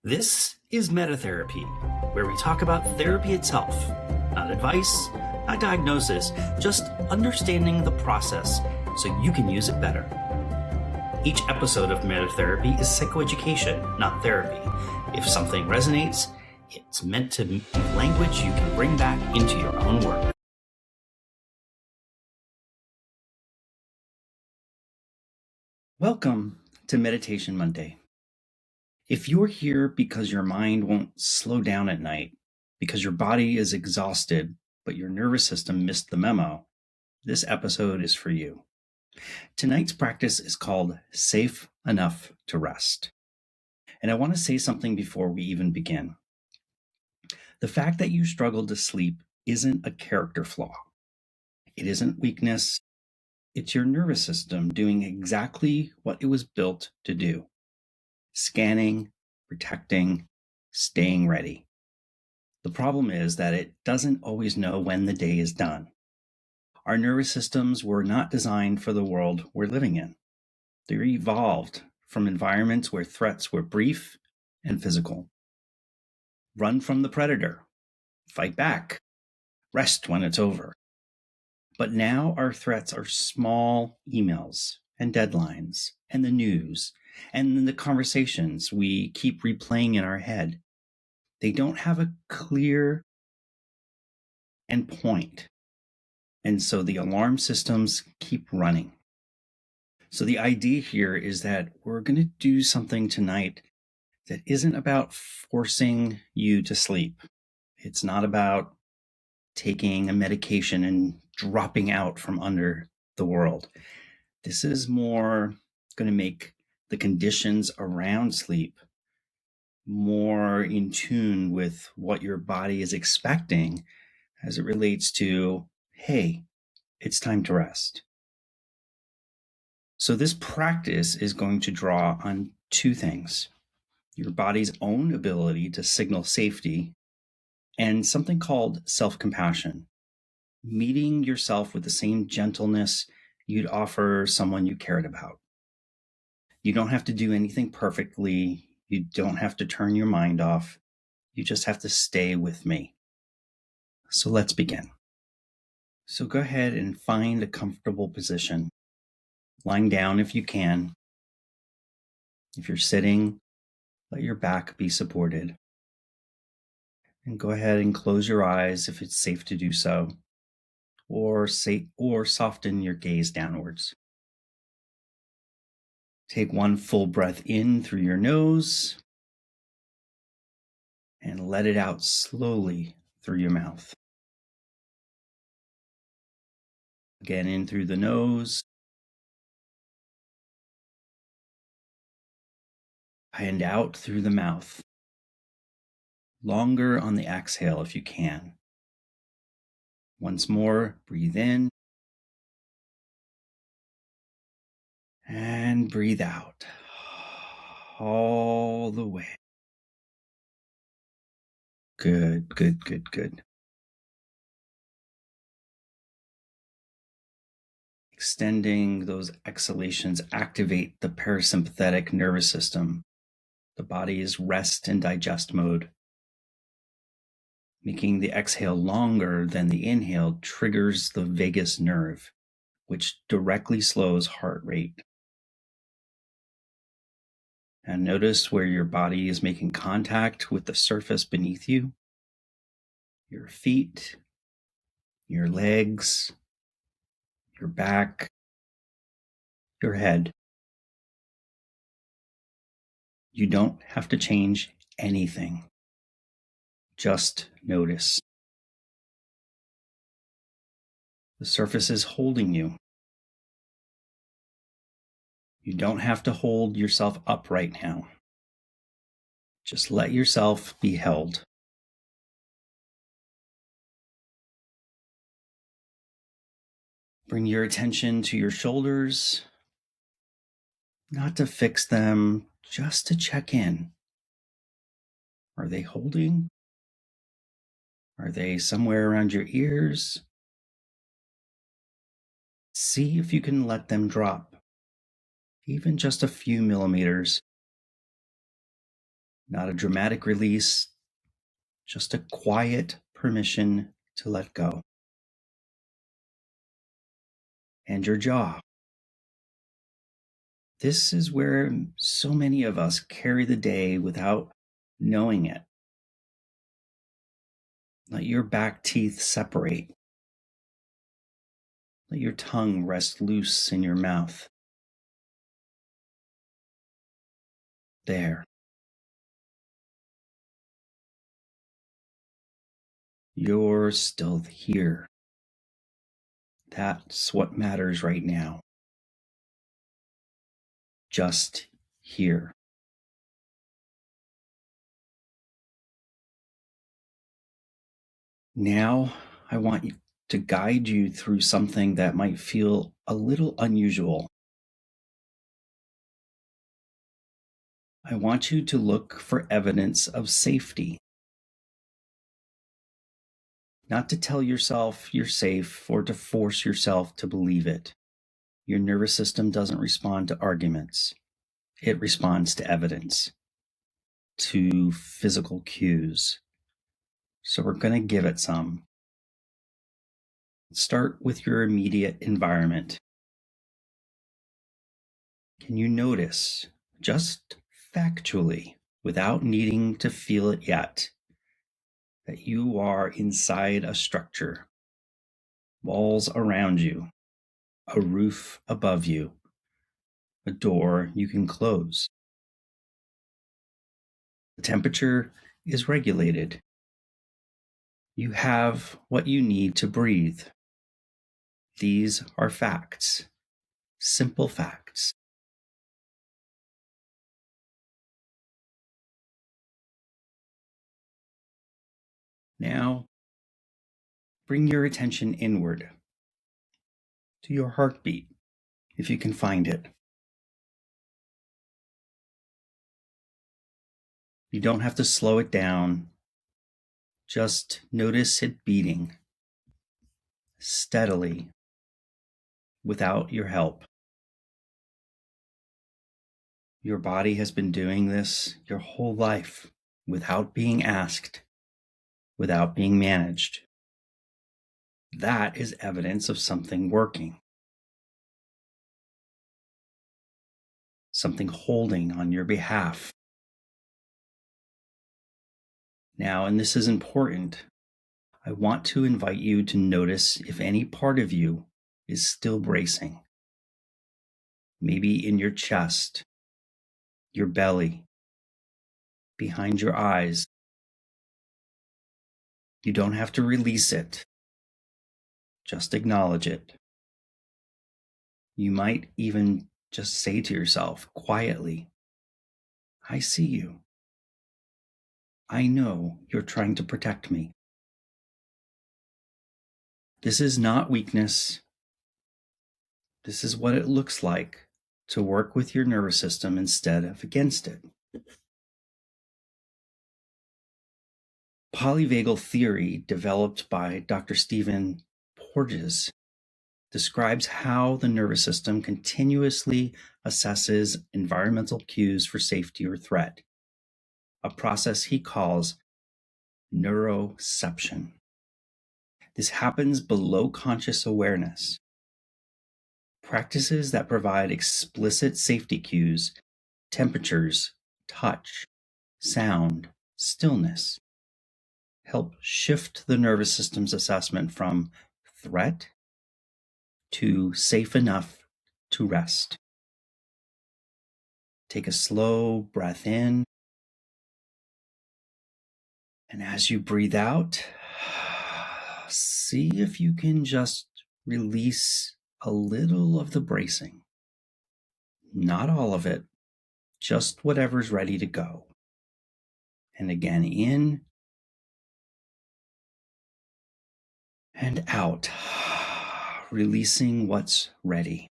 This is Metatherapy, where we talk about therapy itself. Not advice, not diagnosis, just understanding the process so you can use it better. Each episode of Metatherapy is psychoeducation, not therapy. If something resonates, it's meant to be language you can bring back into your own work. Welcome to Meditation Monday. If you're here because your mind won't slow down at night, because your body is exhausted, but your nervous system missed the memo, this episode is for you. Tonight's practice is called Safe Enough to Rest. And I want to say something before we even begin. The fact that you struggle to sleep isn't a character flaw. It isn't weakness. It's your nervous system doing exactly what it was built to do. Scanning, protecting, staying ready. The problem is that it doesn't always know when the day is done. Our nervous systems were not designed for the world we're living in. They're evolved from environments where threats were brief and physical. Run from the predator, fight back, rest when it's over. But now our threats are small emails and deadlines and the news and the conversations we keep replaying in our head. They don't have a clear endpoint. And so the alarm systems keep running. So the idea here is that we're going to do something tonight that isn't about forcing you to sleep. It's not about taking a medication and dropping out from under the world. This is more going to make the conditions around sleep more in tune with what your body is expecting as it relates to, hey, it's time to rest. So this practice is going to draw on two things: your body's own ability to signal safety and something called self-compassion, meeting yourself with the same gentleness you'd offer someone you cared about. You don't have to do anything perfectly. You don't have to turn your mind off. You just have to stay with me. So let's begin. So go ahead and find a comfortable position. Lying down if you can. If you're sitting, let your back be supported. And go ahead and close your eyes if it's safe to do so, or soften your gaze downwards. Take one full breath in through your nose and let it out slowly through your mouth. Again, in through the nose and out through the mouth. Longer on the exhale if you can. Once more, breathe in and breathe out all the way. Good, good, good, good. Extending those exhalations activate the parasympathetic nervous system, the body's rest and digest mode. Making the exhale longer than the inhale triggers the vagus nerve, which directly slows heart rate. And notice where your body is making contact with the surface beneath you, your feet, your legs, your back, your head. You don't have to change anything. Just notice. The surface is holding you. You don't have to hold yourself up right now. Just let yourself be held. Bring your attention to your shoulders, not to fix them, just to check in. Are they holding? Are they somewhere around your ears? See if you can let them drop, even just a few millimeters. Not a dramatic release, just a quiet permission to let go. And your jaw. This is where so many of us carry the day without knowing it. Let your back teeth separate. Let your tongue rest loose in your mouth. There. You're still here. That's what matters right now. Just here. Now, I want you to guide you through something that might feel a little unusual. I want you to look for evidence of safety. Not to tell yourself you're safe or to force yourself to believe it. Your nervous system doesn't respond to arguments. It responds to evidence, to physical cues. So we're going to give it some. Start with your immediate environment. Can you notice, just factually, without needing to feel it yet, that you are inside a structure, walls around you, a roof above you, a door you can close? The temperature is regulated. You have what you need to breathe. These are facts, simple facts. Now, bring your attention inward to your heartbeat, if you can find it. You don't have to slow it down. Just notice it beating steadily without your help. Your body has been doing this your whole life without being asked, without being managed. That is evidence of something working, something holding on your behalf. Now, and this is important, I want to invite you to notice if any part of you is still bracing. Maybe in your chest, your belly, behind your eyes. You don't have to release it. Just acknowledge it. You might even just say to yourself quietly, I see you. I know you're trying to protect me. This is not weakness. This is what it looks like to work with your nervous system instead of against it. Polyvagal theory, developed by Dr. Stephen Porges, describes how the nervous system continuously assesses environmental cues for safety or threat, a process he calls neuroception. This happens below conscious awareness. Practices that provide explicit safety cues, temperatures, touch, sound, stillness, help shift the nervous system's assessment from threat to safe enough to rest. Take a slow breath in, and as you breathe out, see if you can just release a little of the bracing. Not all of it, just whatever's ready to go. And again, in and out, releasing what's ready.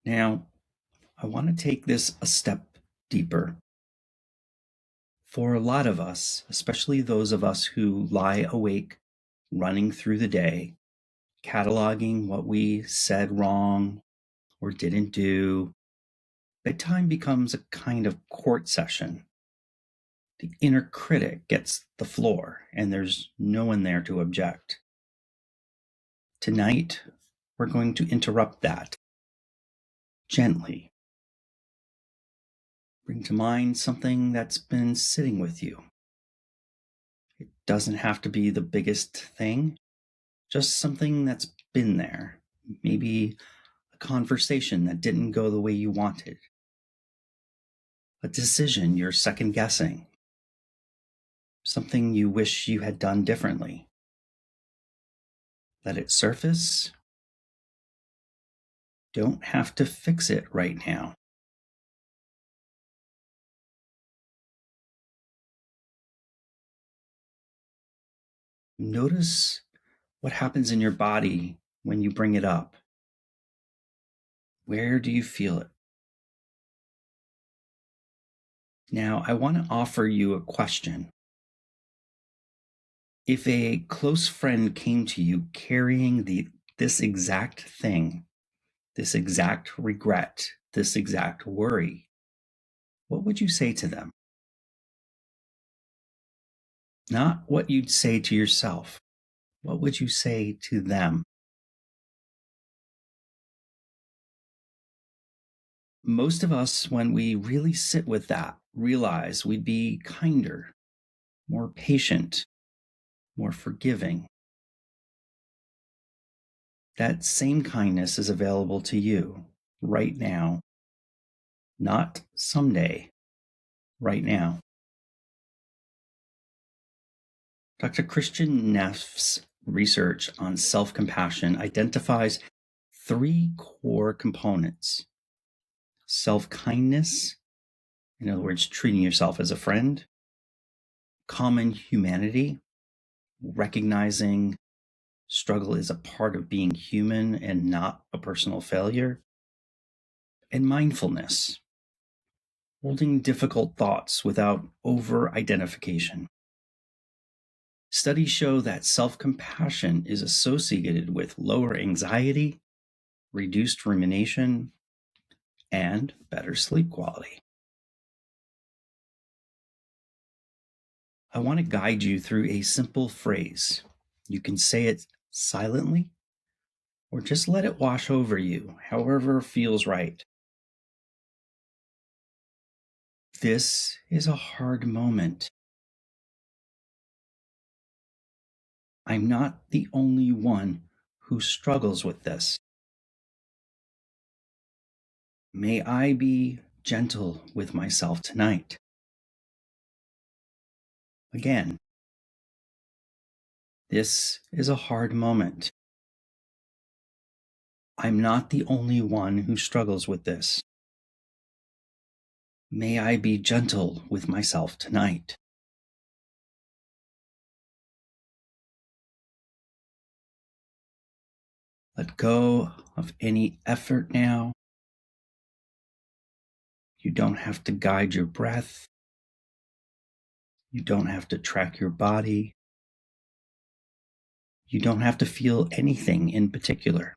Now, I want to take this a step deeper. For a lot of us, especially those of us who lie awake, running through the day, cataloging what we said wrong or didn't do, Bedtime becomes a kind of court session. The inner critic gets the floor, and there's no one there to object. Tonight, we're going to interrupt that gently. Bring to mind something that's been sitting with you. It doesn't have to be the biggest thing, just something that's been there. Maybe a conversation that didn't go the way you wanted, a decision you're second guessing, something you wish you had done differently. Let it surface. Don't have to fix it right now. Notice what happens in your body when you bring it up. Where do you feel it? Now, I want to offer you a question. If a close friend came to you carrying this exact thing, this exact regret, this exact worry, what would you say to them? Not what you'd say to yourself. What would you say to them? Most of us, when we really sit with that, realize we'd be kinder, more patient, more forgiving. That same kindness is available to you right now, not someday, right now. Dr. Kristin Neff's research on self-compassion identifies 3 core components: self-kindness, in other words, treating yourself as a friend; common humanity, recognizing struggle is a part of being human and not a personal failure; and mindfulness, holding difficult thoughts without over-identification. Studies show that self-compassion is associated with lower anxiety, reduced rumination, and better sleep quality. I want to guide you through a simple phrase. You can say it silently or just let it wash over you, however feels right. This is a hard moment. I'm not the only one who struggles with this. May I be gentle with myself tonight. Again, this is a hard moment. I'm not the only one who struggles with this. May I be gentle with myself tonight. Let go of any effort now. You don't have to guide your breath. You don't have to track your body. You don't have to feel anything in particular.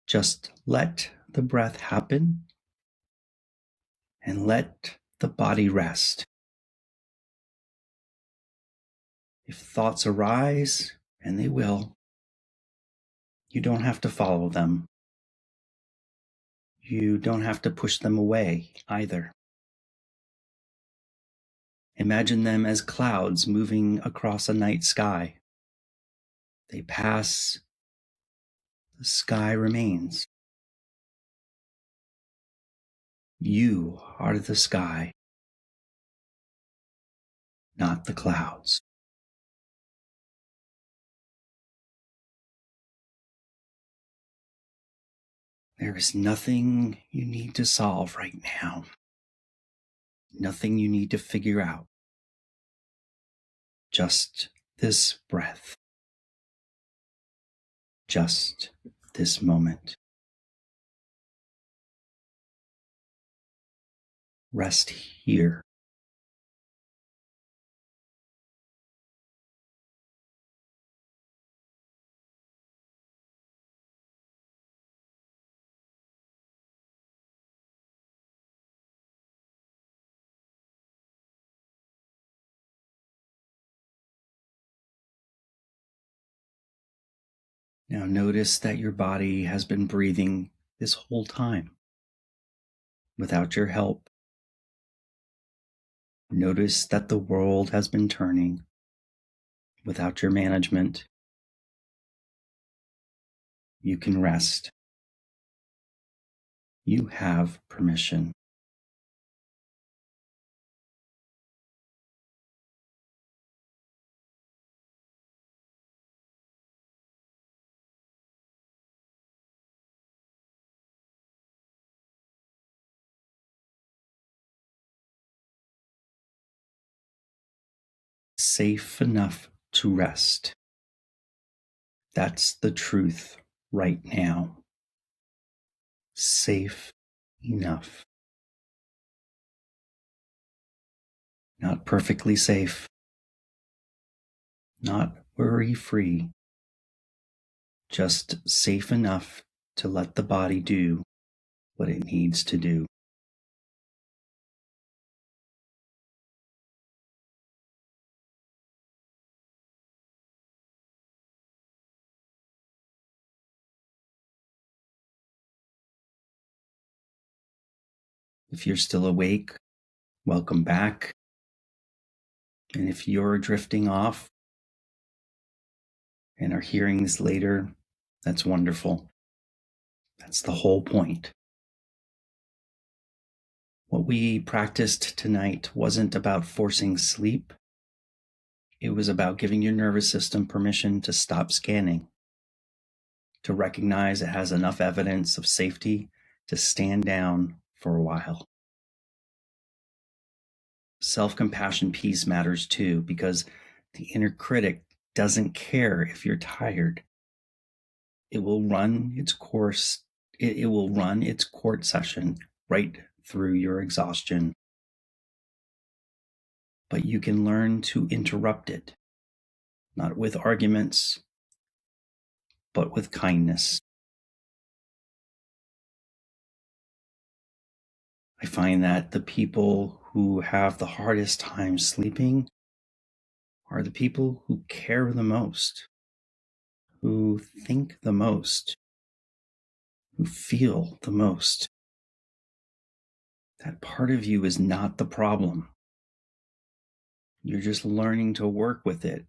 Just let the breath happen and let the body rest. If thoughts arise, and they will, you don't have to follow them. You don't have to push them away either. Imagine them as clouds moving across a night sky. They pass, the sky remains. You are the sky, not the clouds. There is nothing you need to solve right now. Nothing you need to figure out. Just this breath. Just this moment. Rest here. Now notice that your body has been breathing this whole time without your help. Notice that the world has been turning without your management. You can rest. You have permission. Safe enough to rest. That's the truth right now. Safe enough. Not perfectly safe. Not worry-free. Just safe enough to let the body do what it needs to do. If you're still awake, welcome back. And if you're drifting off and are hearing this later, that's wonderful. That's the whole point. What we practiced tonight wasn't about forcing sleep. It was about giving your nervous system permission to stop scanning, to recognize it has enough evidence of safety to stand down for a while. Self-compassion piece matters too, because the inner critic doesn't care if you're tired. It will run its course. It will run its court session right through your exhaustion. But you can learn to interrupt it, not with arguments, but with kindness. I find that the people who have the hardest time sleeping are the people who care the most, who think the most, who feel the most. That part of you is not the problem. You're just learning to work with it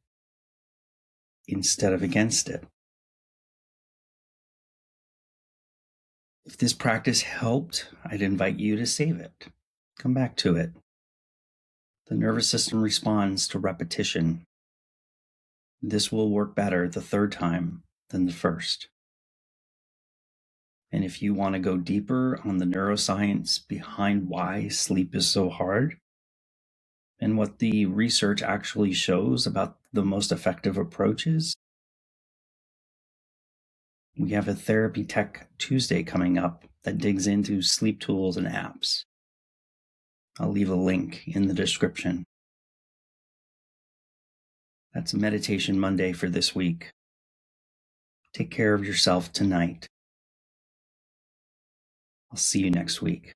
instead of against it. If this practice helped, I'd invite you to save it. Come back to it. The nervous system responds to repetition. This will work better the third time than the first. And if you want to go deeper on the neuroscience behind why sleep is so hard and what the research actually shows about the most effective approaches, we have a Therapy Tech Tuesday coming up that digs into sleep tools and apps. I'll leave a link in the description. That's Meditation Monday for this week. Take care of yourself tonight. I'll see you next week.